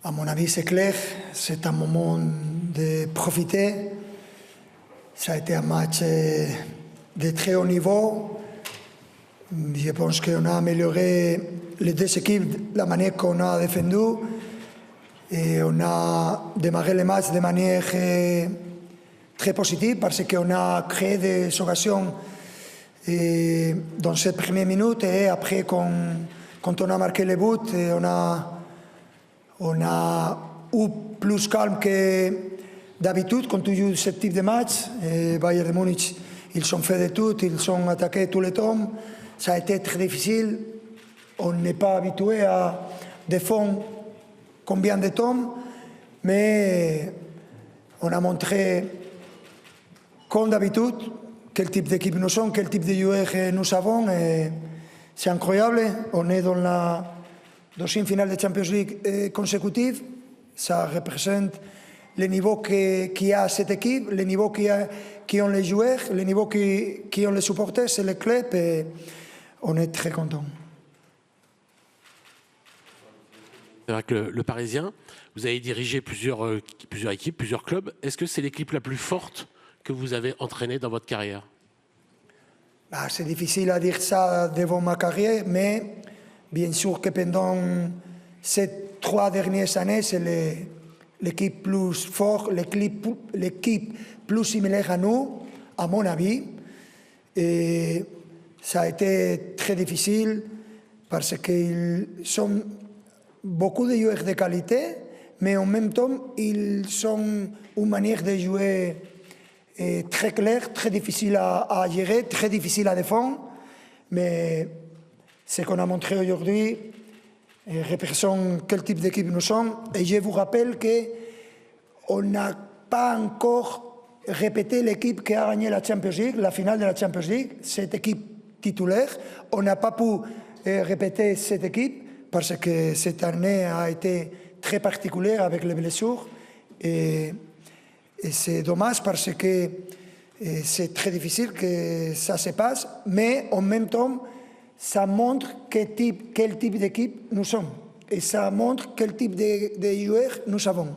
À mon avis, c'est clair, c'est un moment de profiter. Ça a été un match de très haut niveau. Je pense qu'on a amélioré les deux équipes, la manière qu'on a défendu. Et on a démarré le match de manière très positive parce qu'on a créé des occasions dans cette première minute. Et après, quand on a marqué le but, on a eu plus calme que d'habitude quand tu joues ce type de match. Bayern de Munich, ils ont fait de tout, ils ont attaqué tout le temps. Ça a été très difficile. On n'est pas habitué à défendre combien de temps, mais on a montré, comme d'habitude, quel type d'équipe nous sommes, quel type de joueurs nous avons. C'est incroyable. On est dans la deuxième finale de Champions League consécutive. Ça représente le niveau qu'il y a à cette équipe, le niveau qui ont les joueurs, le niveau qui ont les supporters, c'est le club. Et on est très contents. C'est vrai que le Parisien, vous avez dirigé plusieurs équipes, plusieurs clubs. Est-ce que c'est l'équipe la plus forte que vous avez entraînée dans votre carrière? C'est difficile à dire ça devant ma carrière, mais bien sûr que pendant ces 3 dernières années, c'est l'équipe plus forte, l'équipe plus similaire à nous, à mon avis. Et ça a été très difficile parce qu'ils sont beaucoup de joueurs de qualité, mais en même temps, ils ont une manière de jouer très claire, très difficile à gérer, très difficile à défendre. Mais ce qu'on a montré aujourd'hui représente quel type d'équipe nous sommes. Et je vous rappelle qu'on n'a pas encore répété l'équipe qui a gagné la Champions League, la finale de la Champions League, cette équipe titulaire. On n'a pas pu répéter cette équipe parce que cette année a été très particulière avec les blessures. Et c'est dommage parce que c'est très difficile que ça se passe, mais en même temps, ça montre quel type d'équipe nous sommes. Et ça montre quel type de joueurs nous avons.